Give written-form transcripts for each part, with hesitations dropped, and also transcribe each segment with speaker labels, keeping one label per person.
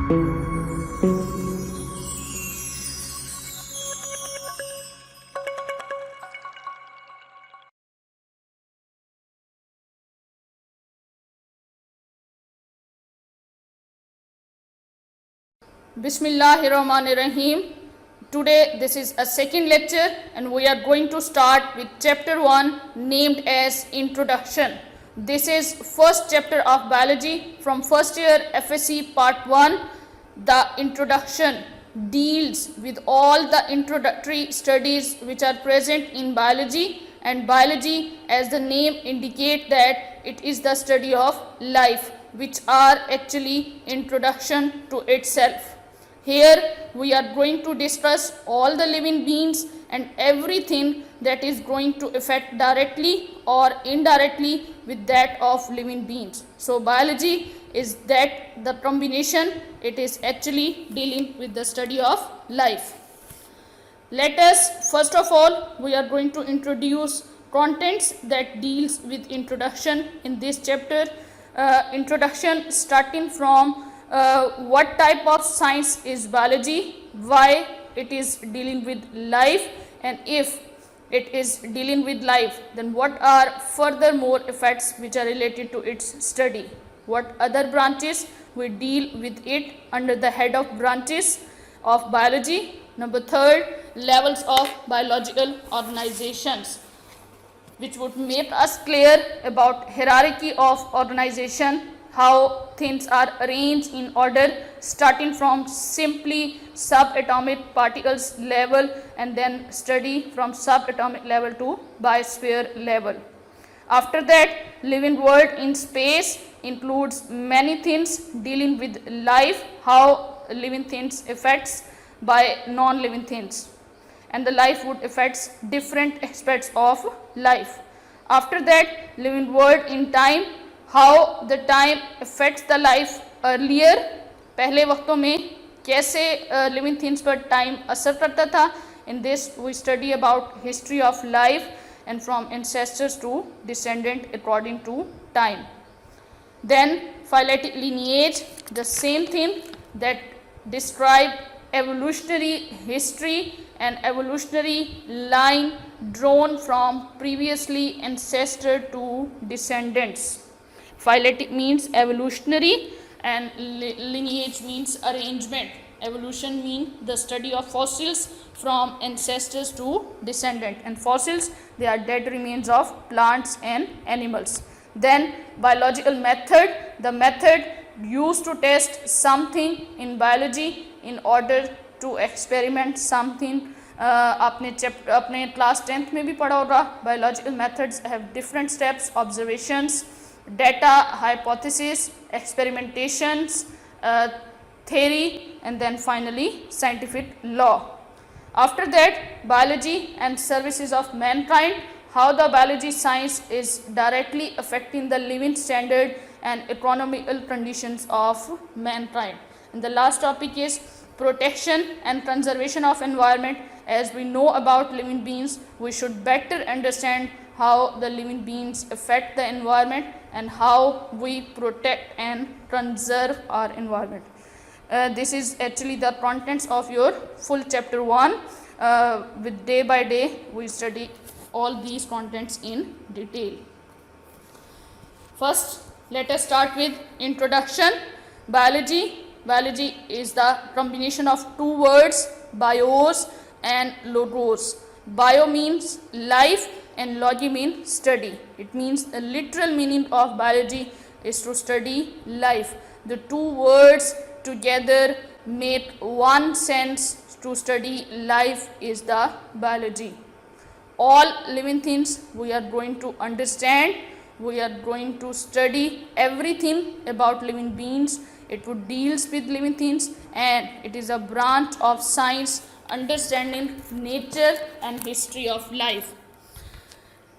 Speaker 1: Bismillahirrahmanirrahim. Today this is a second lecture and we are going to start with chapter 1 named as Introduction. This is first chapter of biology from first year FSC part 1. The introduction deals with all the introductory studies which are present in biology, and biology, as the name indicate, that it is the study of life, which are actually introduction to itself. Here we are going to discuss all the living beings and everything that is going to affect directly or indirectly with that of living beings. So biology is that the combination, it is actually dealing with the study of life. Let us first of all, we are going to introduce contents that deals with introduction in this chapter. Introduction starting from what type of science is biology, why it is dealing with life, and if it is dealing with life, then what are furthermore effects which are related to its study, what other branches we deal with it under the head of branches of biology. Number third, levels of biological organizations, which would make us clear about hierarchy of organization, how things are arranged in order, starting from simply subatomic particles level and then study from subatomic level to biosphere level. After that, living world in space includes many things dealing with life, how living things affects by non-living things, and the life would affects different aspects of life. After that, living world in time, how the time affects the life earlier, पहले वक्तों में कैसे living things पर time असर करता था. In this we study about history of life and from ancestors to descendant according to time. Then phyletic lineage, the same thing that describe evolutionary history and evolutionary line drawn from previously ancestor to descendants. Phyletic means evolutionary and lineage means arrangement. Evolution means the study of fossils from ancestors to descendant, and fossils, they are dead remains of plants and animals. Then biological method, the method used to test something in biology in order to experiment something. आपने class 10th में भी पढ़ा होगा. Biological methods have different steps: observations, data, hypothesis, experimentations, theory, and then finally scientific law. After that, biology and services of mankind, how the biology science is directly affecting the living standard and economical conditions of mankind. And the last topic is protection and conservation of environment. As we know about living beings, we should better understand how the living beings affect the environment and how we protect and conserve our environment. This is actually the contents of your full chapter 1. With day by day we study all these contents in detail. First, let us start with introduction. Biology. Biology is the combination of two words, bios and logos. Bio means life and logi means study. It means the literal meaning of biology is to study life. The two words together make one sense: to study life is the biology. All living things we are going to understand, we are going to study everything about living beings. It would deals with living things and it is a branch of science understanding nature and history of life.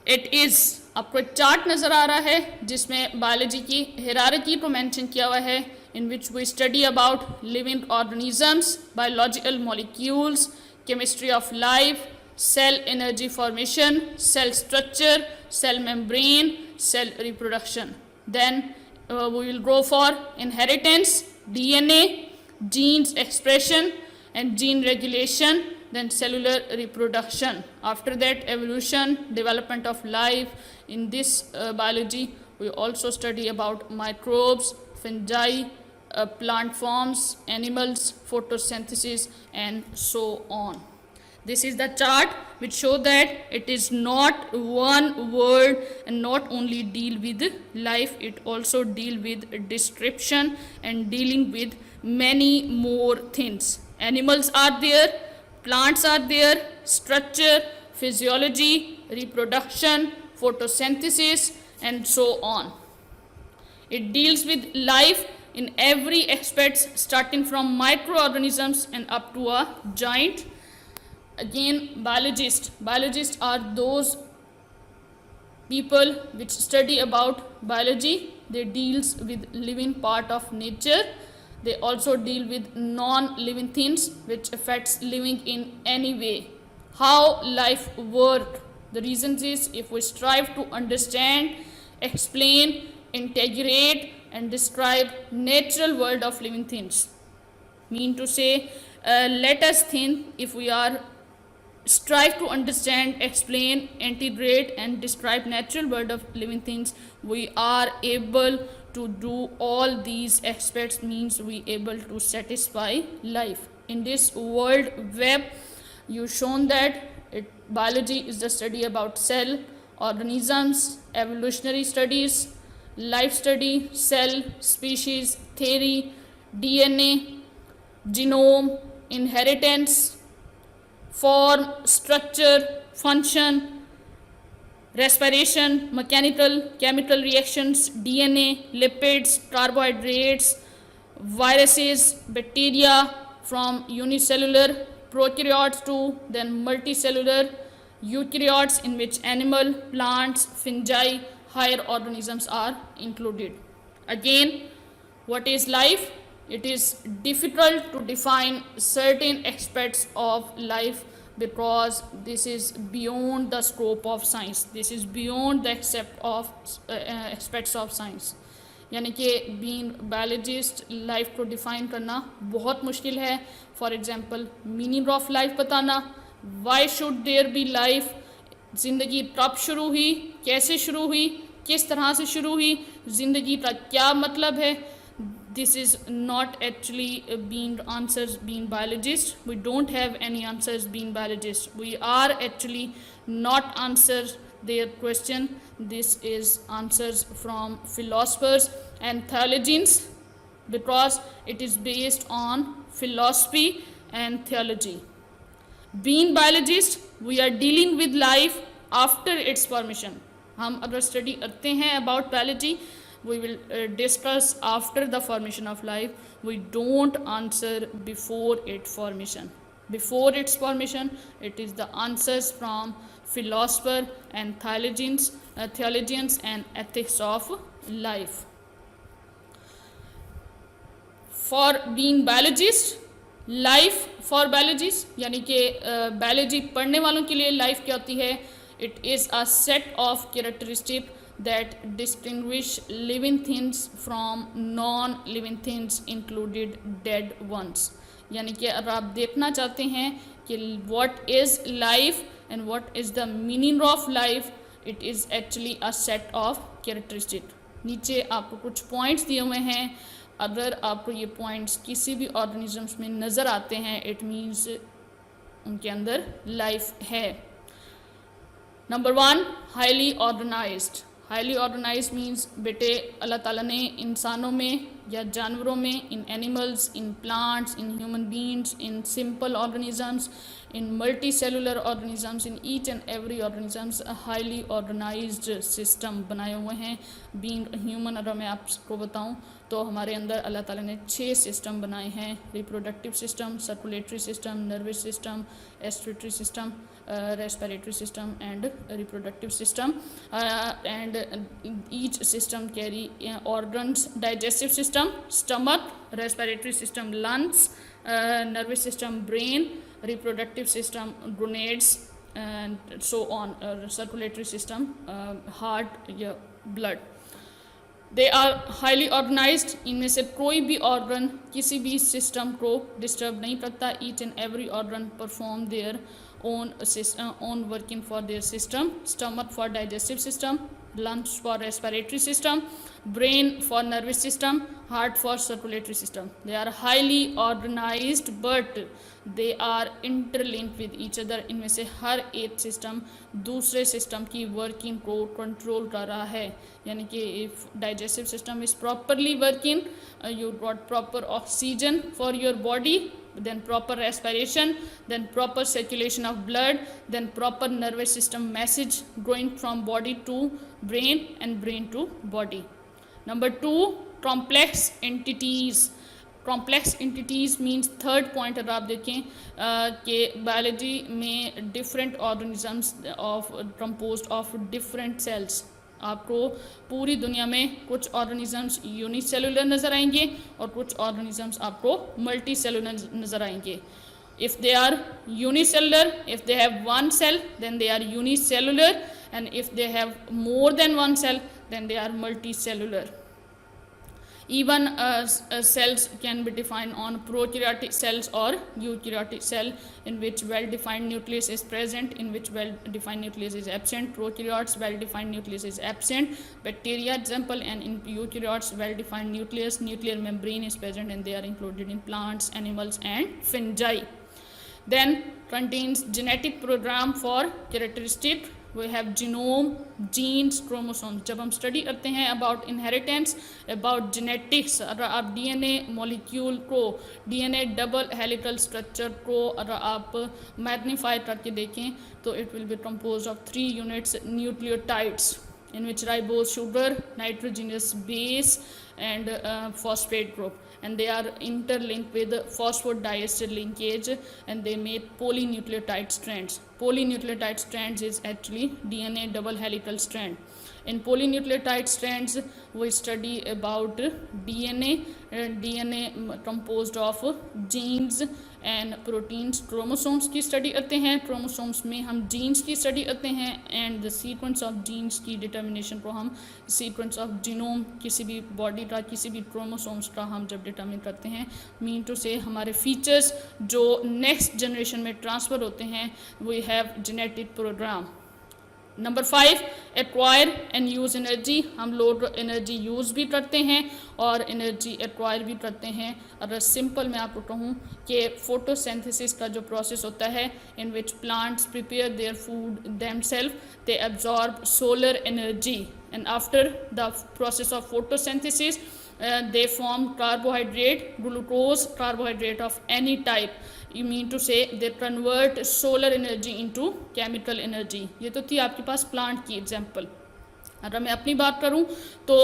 Speaker 1: It is, आपको एक chart नज़र आ रहा है जिसमें biology की hierarchy को mention किया हुआ है, in which we study about living organisms, biological molecules, chemistry of life, cell energy formation, cell structure, cell membrane, cell reproduction. Then we will go for inheritance, DNA, genes expression and gene regulation, then cellular reproduction. After that, evolution, development of life. In this biology, we also study about microbes, fungi, plant forms, animals, photosynthesis, and so on. This is the chart which show that it is not one word and not only deal with life, it also deal with description and dealing with many more things. Animals are there, plants are there, structure, physiology, reproduction, photosynthesis, and so on. It deals with life in every aspect, starting from microorganisms and up to a giant. Again, biologists are those people which study about biology. They deals with living part of nature. They also deal with non-living things which affects living in any way. How life work. The reason is, if we strive to understand, explain, integrate and describe natural world of living things. Mean to say, let us think, if we are strive to understand, explain, integrate and describe natural world of living things, we are able to do all these aspects, means we able to satisfy life. In this world web, you shown that biology is the study about cell, organisms, evolutionary studies, life study, cell, species, theory, DNA, genome, inheritance, form, structure, function, respiration, mechanical, chemical reactions, DNA, lipids, carbohydrates, viruses, bacteria, from unicellular prokaryotes to then multicellular eukaryotes, in which animal, plants, fungi, higher organisms are included. Again, what is life? It is difficult to define certain aspects of life because this is beyond the scope of science. This is beyond the aspects of science. यानी कि being biologist life को define करना बहुत मुश्किल है. For example, meaning of life बताना, why should there be life, ज़िंदगी कब शुरू हुई, कैसे शुरू हुई, किस तरह से शुरू हुई, ज़िंदगी का क्या मतलब है. This is not actually being answers being biologist. We don't have any answers being biologist. We are actually not answer their question. This is answers from philosophers and theologians, because it is based on philosophy and theology. Being biologist, we are dealing with life after its formation. हम अगर study करते हैं about biology, we will discuss after the formation of life. We don't answer before its formation. Before its formation, it is the answers from philosopher and theologians and ethics of life. For being biologist, life for biologists, यानी कि biology पढ़ने वालों के लिए life क्या होती है? It is a set of characteristics that distinguish living things from non-living things, included dead ones. यानी कि अगर आप देखना चाहते हैं कि what is life and what is the meaning of life, it is actually a set of characteristics. नीचे आपको कुछ points दिए हुए हैं. अगर आपको ये points किसी भी organisms में नज़र आते हैं, it means उनके अंदर life है. Number 1, highly organized. Highly organise means बेटे अल्लाह ताला ने इंसानों में या जानवरों में, in animals, in plants, in human beings, in simple organisms, in multicellular organisms, in each and every organisms highly organised system बनाए हुए हैं. बीइंग ह्यूमन, अगर मैं आपको बताऊं तो हमारे अंदर अल्लाह ताला ने 6 सिस्टम बनाए हैं. Reproductive system, circulatory system, nervous system, excretory system, respiratory system and reproductive system, and each system carry organs. Digestive system, stomach, respiratory system, lungs, nervous system, brain, reproductive system, gonads, and so on. Circulatory system, heart, blood. They are highly organised, इनमें से कोई भी organ किसी भी system को disturb नहीं करता. Each and every organ perform their own working for their system. Stomach for digestive system, lungs for respiratory system, brain for nervous system, heart for circulatory system. They are highly organized but they are interlinked with each other. इनमें से हर एक system दूसरे system की working को control कर रहा है. यानी कि if digestive system is properly working, you got proper oxygen for your body, then proper respiration, then proper circulation of blood, then proper nervous system message going from body to brain and brain to body. Number 2, complex entities. Complex entities means third point अगर आप देखें कि biology में different organisms of composed of different cells. आपको पूरी दुनिया में कुछ ऑर्गेनिजम्स यूनिसेलुलर नज़र आएंगे और कुछ ऑर्गेनिजम्स आपको मल्टी सेलुलर नज़र आएंगे. if they are unicellular, if they have one cell, then they are unicellular, and if they have more than one cell, then they are multicellular. Even cells can be defined on prokaryotic cells or eukaryotic cell, in which well-defined nucleus is present, in which well-defined nucleus is absent. Prokaryotes, well-defined nucleus is absent. Bacteria example, and in eukaryotes well-defined nucleus, nuclear membrane is present, and they are included in plants, animals and fungi. Then contains genetic program for characteristic. We have genome, genes, chromosomes. जब हम study करते हैं about inheritance, about genetics, अगर आप DNA molecule को, DNA double helical structure को अगर आप मैग्नीफाई करके देखें तो it will be compose of 3 units nucleotides, in which ribose sugar, nitrogenous base and phosphate group, and they are interlinked with phosphodiester linkage, and they make polynucleotide strands. Polynucleotide strands is actually DNA double helical strand. In polynucleotide strands we study about DNA, DNA composed of genes and proteins. Chromosomes की study करते हैं, chromosomes में हम jeans की study करते हैं, and the sequence of genes की determination को हम सीक्वेंस ऑफ जीनोम, किसी भी बॉडी का किसी भी क्रोमोसोम्स का हम जब डिटर्मिन करते हैं, मीन टू से हमारे फीचर्स जो नेक्स्ट जनरेशन में ट्रांसफ़र होते हैं, we have genetic program. Number 5, acquire and use energy. हम लोग एनर्जी यूज़ भी करते हैं और एनर्जी एक्वायर भी करते हैं. अगर सिंपल मैं आपको कहूँ कि फोटोसिंथेसिस का जो प्रोसेस होता है, in which plants prepare their food themself, they absorb solar energy, and after the process of photosynthesis they form carbohydrate, glucose, carbohydrate of any type. You mean to say they convert solar energy into chemical energy. ये तो थी आपके पास plant की example. अगर मैं अपनी बात करूं तो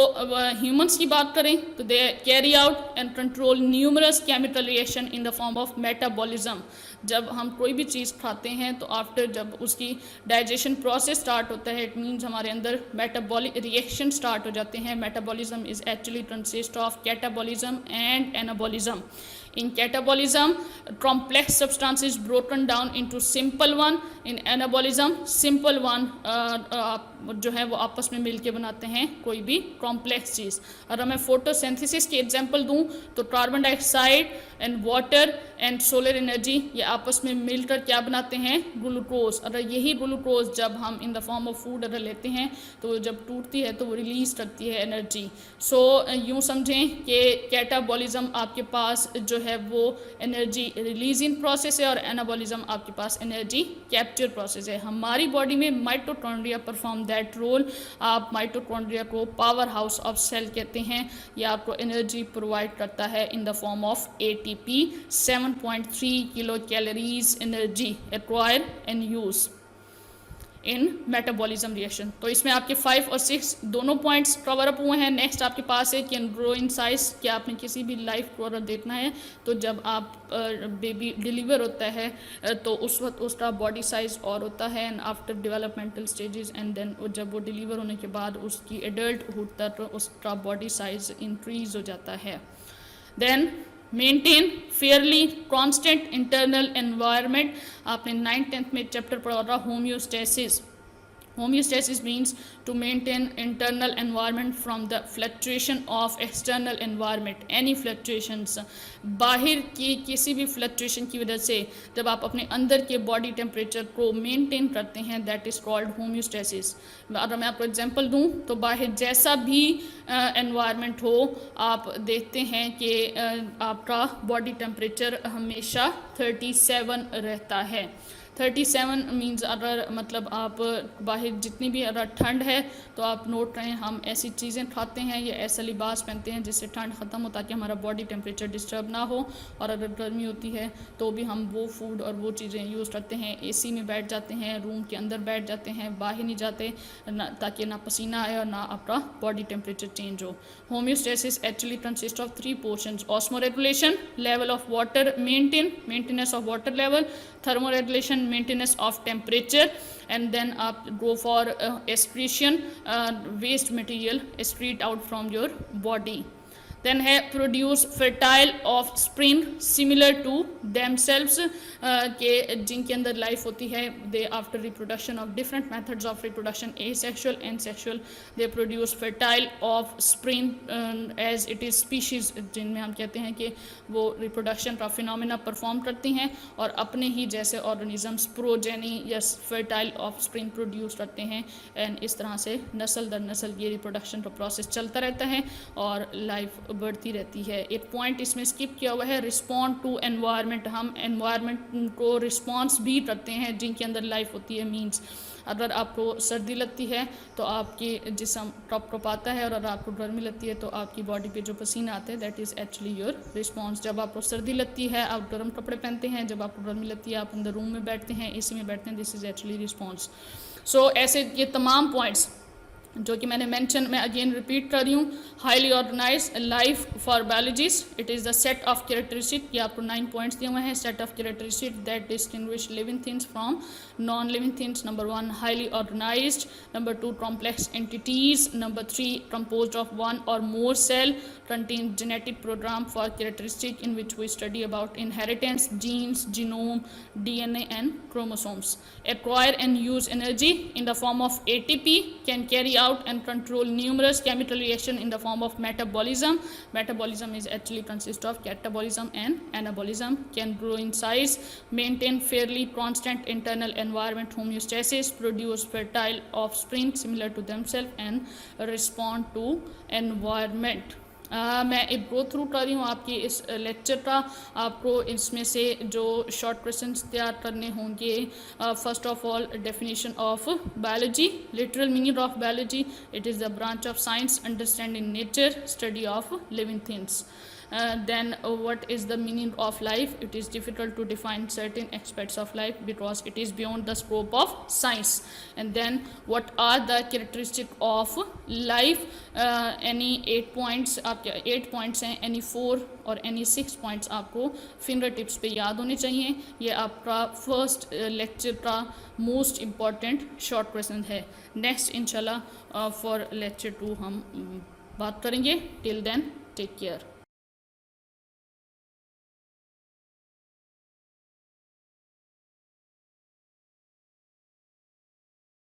Speaker 1: ह्यूमंस की बात करें तो they carry out and control numerous chemical reaction in the form of metabolism. जब हम कोई भी चीज़ खाते हैं तो आफ्टर जब उसकी डाइजेशन प्रोसेस स्टार्ट होता है, इट मीन्स हमारे अंदर मेटाबॉलिक रिएक्शन स्टार्ट हो जाते हैं. Metabolism is actually consist of catabolism and anabolism. In catabolism, complex substance is broken down into simple one. In anabolism, simple one जो है वो आपस में मिलके बनाते हैं कोई भी कॉम्प्लेक्स चीज़. अगर मैं फोटोसिंथेसिस की एग्जांपल दूं तो carbon dioxide and water and solar energy ये आपस में मिलकर क्या बनाते हैं, ग्लूकोज. अगर यही ग्लूकोज जब हम in the form of food अगर लेते हैं तो जब टूटती है तो वो रिलीज़ करती है एनर्जी. सो यूँ समझें कि कैटाबॉलिज्म आपके पास जो है वो एनर्जी रिलीजिंग प्रोसेस है और एनाबॉलिज्म आपके पास एनर्जी कैप्चर प्रोसेस है. हमारी बॉडी में माइटोकॉन्ड्रिया परफॉर्म दैट रोल. आप माइटोकॉन्ड्रिया को पावर हाउस ऑफ सेल कहते हैं. यह आपको एनर्जी प्रोवाइड करता है in the form of ATP. 7.3 kilo calories energy acquire and use in metabolism reaction. तो इसमें आपके 5 और 6 दोनों पॉइंट्स कवर अप हुए हैं. नेक्स्ट आपके पास है कैन ग्रो इन साइज. कि आपने किसी भी लाइफ को अगर देखना है तो जब आप बेबी डिलीवर होता है तो उस वक्त उसका बॉडी साइज और होता है, and after developmental stages and then जब वो डिलीवर होने के बाद उसकी एडल्टहुड तक उसका बॉडी साइज इंक्रीज हो जाता है. Then maintain fairly constant internal environment. आपने 9th 10th में चैप्टर पढ़ा होगा homeostasis. Homeostasis means to maintain internal environment from the fluctuation of external environment. Any fluctuations, बाहर की किसी भी fluctuation की वजह से जब आप अपने अंदर के body temperature को maintain करते हैं, that is called homeostasis. अगर मैं आपको example दूँ तो बाहर जैसा भी environment हो, आप देखते हैं कि आपका body temperature हमेशा 37 रहता है. 37 मीन्स अगर मतलब आप बाहर जितनी भी अगर ठंड है तो आप नोट करें हम ऐसी चीज़ें खाते हैं या ऐसा लिबास पहनते हैं जिससे ठंड ख़त्म हो ताकि हमारा बॉडी टेम्परेचर डिस्टर्ब ना हो. और अगर गर्मी होती है तो भी हम वो फूड और वो चीज़ें यूज़ करते हैं. एसी में बैठ जाते हैं, रूम के अंदर बैठ जाते हैं, बाहर नहीं जाते ताकि ना पसीना आए और ना आपका बॉडी टेम्परेचर चेंज हो. Homeostasis actually consist of 3 portions: osmoregulation, level of water maintenance of water level, thermoregulation, maintenance of temperature, and then go for excretion, waste material excrete out from your body. Then produce fertile offspring similar to themselves, के जिनके अंदर life होती है. They after reproduction of different methods of reproduction, asexual and sexual, they produce fertile offspring as it is species, जिनमें हम कहते हैं कि वो रिप्रोडक्शन का फिनोमेना परफॉर्म करती हैं और अपने ही जैसे ऑर्गेनिजम्स प्रोजेनी या फर्टाइल ऑफस्प्रिंग प्रोड्यूस करते हैं. एंड इस तरह से नस्ल दर नस्ल ये रिप्रोडक्शन का प्रोसेस चलता रहता है और लाइफ बढ़ती रहती है. एक पॉइंट इसमें स्किप किया हुआ है, रिस्पॉन्ड टू एनवायरनमेंट. हम एनवायरनमेंट को रिस्पॉन्स भी करते हैं जिनके अंदर लाइफ होती है. मीन्स अगर आपको सर्दी लगती है तो आपकी जिस्म टप आता है और अगर आपको गर्मी लगती है तो आपकी बॉडी पे जो पसीना आता है that is actually your response. जब आपको सर्दी लगती है आप गर्म कपड़े पहनते हैं, जब आपको गर्मी लगती है आप अंदर रूम में बैठते हैं, एसी में बैठते हैं, दिस इज़ एक्चुअली रिस्पॉन्स. सो ऐसे ये तमाम पॉइंट्स जो कि मैंने मेंशन, मैं अगेन रिपीट कर रही हूँ. Highly organised life for biologist, it is the set of characteristic. ये आपको 9 पॉइंट्स दिए हुए हैं. Set of characteristic that distinguish living things from non living things. Number 1 highly organised, number 2 complex entities, number 3 composed of one or more cell, contain genetic program for characteristic in which we study about inheritance, genes, genome, DNA and chromosomes. Acquire and use energy in the form of ATP, can carry out and control numerous chemical reaction in the form of metabolism. Metabolism is actually consist of catabolism and anabolism. Can grow in size, maintain fairly constant internal environment homeostasis, produce fertile offspring similar to themselves and respond to environment. मैं एक go through कर रही हूँ आपकी इस lecture का. आपको इसमें से जो शॉर्ट क्वेश्चंस तैयार करने होंगे. First of all definition of biology. Literal meaning of biology, it is the branch of science understanding nature, study of living things. Then what is the meaning of life? It is difficult to define certain aspects of life because it is beyond the scope of science. And then what are the characteristics of life? Any 8 points, आपके 8 points हैं, any 4 और any 6 points आपको finger tips पे याद होने चाहिए. ये आपका फर्स्ट लेक्चर का मोस्ट इम्पॉर्टेंट शॉर्ट क्वेश्चन है. नेक्स्ट इंशाल्लाह फॉर लेक्चर 2 हम बात करेंगे. Till then take care.